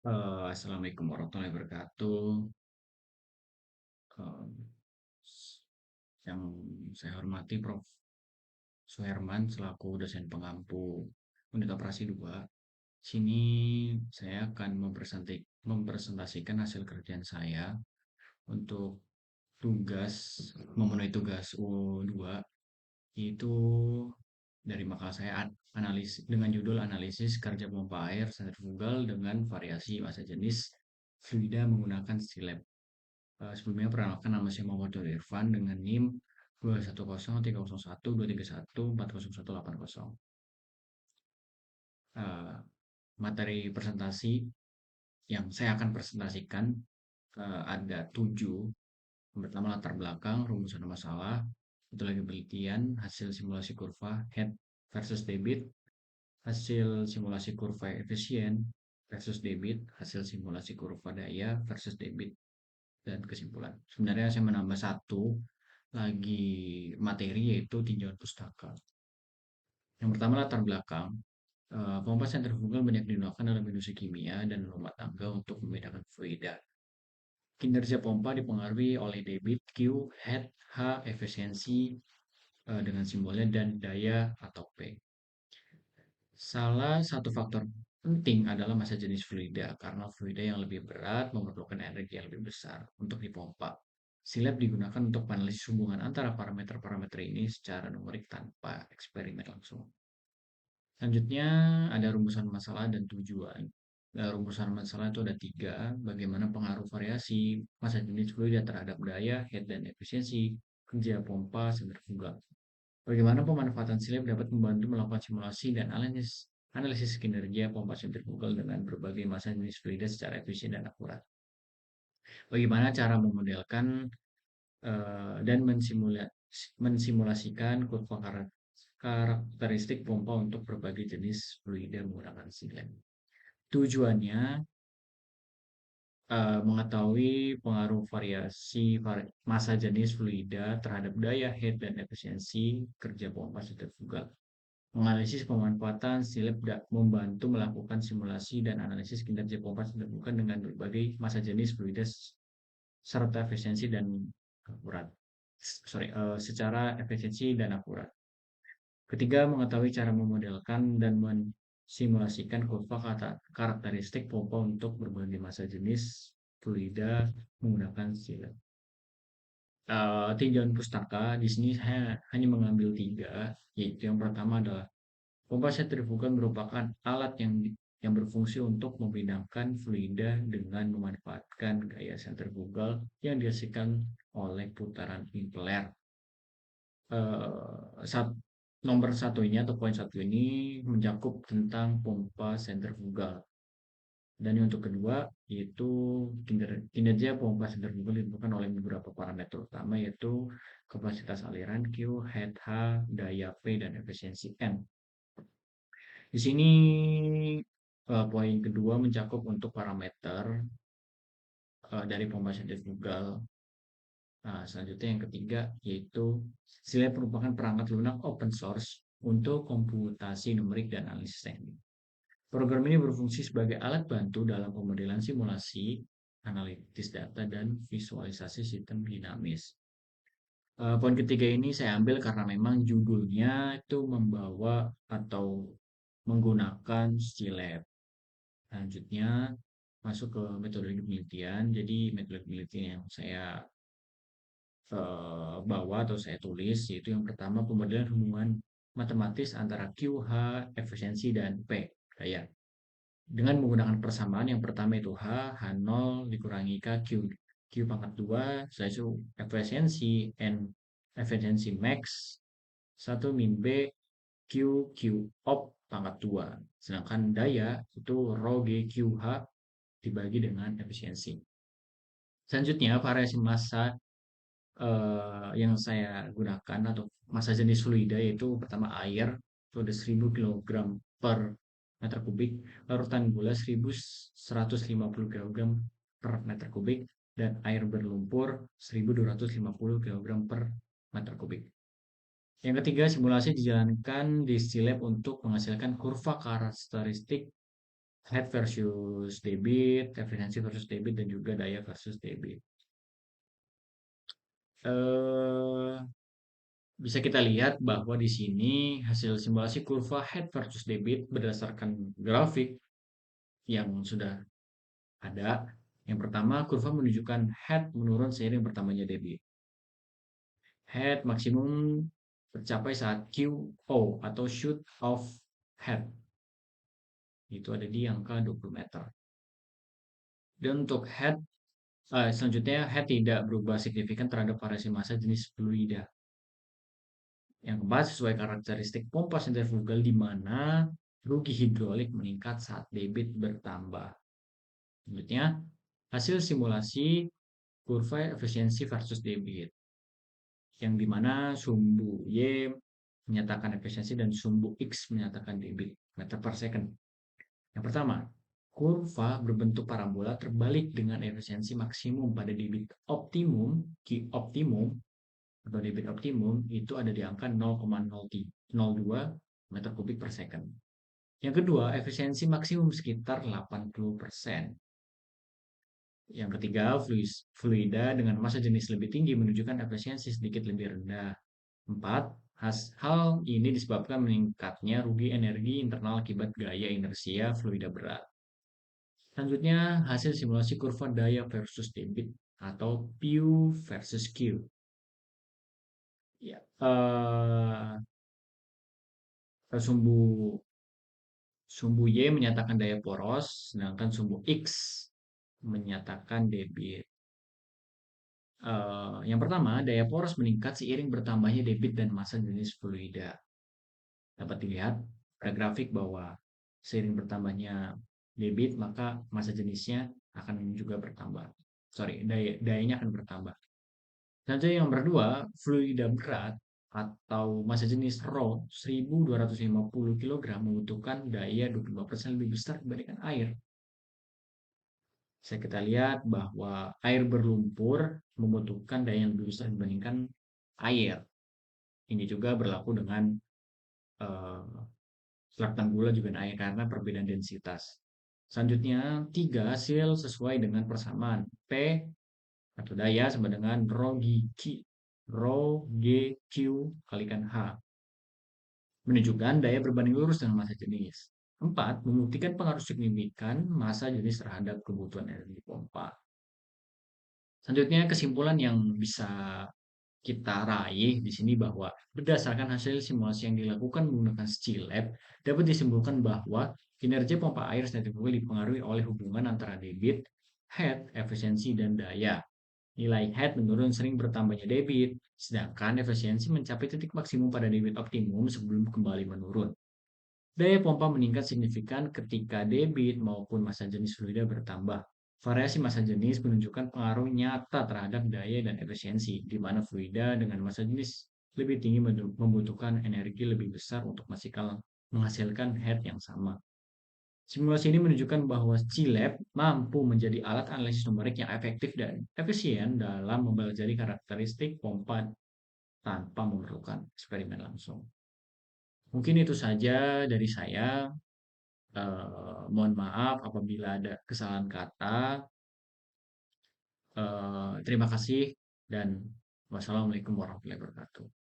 Assalamualaikum warahmatullahi wabarakatuh. Eee, yang saya hormati Prof. Suherman selaku dosen pengampu Unit Operasi 2. Sini saya akan mempresentasikan hasil kerjaan saya untuk tugas memenuhi tugas U2, yaitu dari makalah saya dengan judul analisis kerja pompa air sentrifugal dengan variasi massa jenis fluida menggunakan Stilab. Sebelumnya perkenalkan, nama saya Muhammad Irfan dengan NIM 210301231401800. Eh, Materi presentasi yang saya akan presentasikan ada 7. Yang pertama latar belakang, rumusan masalah, metodologi penelitian, hasil simulasi kurva head versus debit, hasil simulasi kurva efisien versus debit, hasil simulasi kurva daya versus debit, dan kesimpulan. Sebenarnya saya menambah satu lagi materi, yaitu tinjauan pustaka. Yang pertama latar belakang, pompa sentrifugal banyak digunakan dalam industri kimia dan rumah tangga untuk membedakan fluida. Kinerja pompa dipengaruhi oleh debit, Q, head, H, efisiensi dengan simbolnya, dan daya atau P. Salah satu faktor penting adalah massa jenis fluida, karena fluida yang lebih berat memerlukan energi yang lebih besar untuk dipompa. Silab digunakan untuk analisis hubungan antara parameter-parameter ini secara numerik tanpa eksperimen langsung. Selanjutnya ada rumusan masalah dan tujuan. Rumusan masalah itu ada 3. Bagaimana pengaruh variasi massa jenis fluida terhadap daya, head, dan efisiensi kerja pompa sentrifugal. Bagaimana pemanfaatan silab dapat membantu melakukan simulasi dan analisis kinerja pompa sentrifugal dengan berbagai massa jenis fluida secara efisien dan akurat. Bagaimana cara memodelkan dan mensimulasikan kurva karakteristik pompa untuk berbagai jenis fluida menggunakan silab. Tujuannya mengetahui pengaruh variasi massa jenis fluida terhadap daya, head, dan efisiensi kerja pompa sentrifugal. Menganalisis pemanfaatan silab membantu melakukan simulasi dan analisis kinerja pompa sentrifugal dengan berbagai massa jenis fluida serta efisiensi dan akurat. Secara efisiensi dan akurat. Ketiga, mengetahui cara memodelkan dan mensimulasikan kurva karakteristik pompa untuk berbagai massa jenis fluida menggunakan silab. Tinjauan pustaka di sini saya hanya mengambil 3, yaitu yang pertama adalah pompa sentrifugal merupakan alat yang berfungsi untuk memindahkan fluida dengan memanfaatkan gaya sentrifugal yang dihasilkan oleh putaran impeller. Nomor 1 ini atau poin 1 ini mencakup tentang pompa sentrifugal. Dan yang untuk kedua, yaitu kinerja pompa sentrifugal ditentukan oleh beberapa parameter utama, yaitu kapasitas aliran Q, head H, daya P, dan efisiensi N. Di sini poin kedua mencakup untuk parameter dari pompa sentrifugal. Nah, selanjutnya yang ketiga, yaitu silab merupakan perangkat lunak open source untuk komputasi numerik dan analisis teknik. Program ini berfungsi sebagai alat bantu dalam pemodelan simulasi, analitis data, dan visualisasi sistem dinamis. Poin ketiga ini saya ambil karena memang judulnya itu membawa atau menggunakan Stilab. Selanjutnya masuk ke metodologi penelitian. Jadi metodologi penelitian yang saya bawa atau saya tulis, yaitu yang pertama pemodelan hubungan matematis antara Q, H, efisiensi, dan P, daya. Dengan menggunakan persamaan, yang pertama itu H0 dikurangi K, Q pangkat 2, setelah itu efisiensi, N efisiensi max, 1 min B, Q op pangkat 2. Sedangkan daya itu rho G Q H dibagi dengan efisiensi. Selanjutnya variasi massa yang saya gunakan atau massa jenis fluida, yaitu pertama air itu ada 1000 kg per meter kubik, larutan gula 1150 kg per meter kubik, dan air berlumpur 1250 kg per meter kubik. Yang ketiga, simulasi dijalankan di Stilab untuk menghasilkan kurva karakteristik head versus debit, efisiensi versus debit, dan juga daya versus debit. Eh, Bisa kita lihat bahwa di sini hasil simulasi kurva head versus debit berdasarkan grafik yang sudah ada. Yang pertama, kurva menunjukkan head menurun seiring bertambahnya debit. Head maksimum tercapai saat QO atau shoot off head. Itu ada di angka 20 meter. Dan untuk head, selanjutnya head tidak berubah signifikan terhadap variasi massa jenis fluida. Yang keempat, sesuai karakteristik pompa sentrifugal di mana rugi hidrolik meningkat saat debit bertambah. Selanjutnya, hasil simulasi kurva efisiensi versus debit, yang dimana sumbu Y menyatakan efisiensi dan sumbu X menyatakan debit meter per second. Yang pertama, kurva berbentuk parabola terbalik dengan efisiensi maksimum pada debit optimum, Q optimum, atau debit optimum itu ada di angka 0,02 meter kubik per second. Yang kedua, efisiensi maksimum sekitar 80%. Yang ketiga, fluida dengan massa jenis lebih tinggi menunjukkan efisiensi sedikit lebih rendah. 4. Hal ini disebabkan meningkatnya rugi energi internal akibat gaya inersia fluida berat. Selanjutnya, hasil simulasi kurva daya versus debit atau P versus Q. Ya, sumbu sumbu Y menyatakan daya poros, sedangkan sumbu X menyatakan debit. Yang pertama, daya poros meningkat seiring bertambahnya debit dan massa jenis fluida. Dapat dilihat pada grafik bahwa seiring bertambahnya debit, maka massa jenisnya akan juga bertambah. Dayanya akan bertambah. Selanjutnya yang kedua, fluida berat atau massa jenis raw 1250 kg membutuhkan daya 25% lebih besar dibandingkan air. Bisa kita lihat bahwa air berlumpur membutuhkan daya yang lebih besar dibandingkan air. Ini juga berlaku dengan selatan gula juga air karena perbedaan densitas. Selanjutnya, 3 hasil sesuai dengan persamaan. P atau daya sama dengan rho G Q kalikan H. Menunjukkan daya berbanding lurus dengan massa jenis. 4. Membuktikan pengaruh signifikan massa jenis terhadap kebutuhan energi pompa. Selanjutnya, kesimpulan yang bisa kita raih di sini bahwa berdasarkan hasil simulasi yang dilakukan menggunakan SciLab, dapat disimpulkan bahwa kinerja pompa air sentrifugal dipengaruhi oleh hubungan antara debit, head, efisiensi, dan daya. Nilai head menurun sering bertambahnya debit, sedangkan efisiensi mencapai titik maksimum pada debit optimum sebelum kembali menurun. Daya pompa meningkat signifikan ketika debit maupun massa jenis fluida bertambah. Variasi massa jenis menunjukkan pengaruh nyata terhadap daya dan efisiensi, di mana fluida dengan massa jenis lebih tinggi membutuhkan energi lebih besar untuk menghasilkan head yang sama. Simulasi ini menunjukkan bahwa SciLab mampu menjadi alat analisis numerik yang efektif dan efisien dalam mempelajari karakteristik pompa tanpa memerlukan eksperimen langsung. Mungkin itu saja dari saya. Mohon maaf apabila ada kesalahan kata. Terima kasih dan wassalamualaikum warahmatullahi wabarakatuh.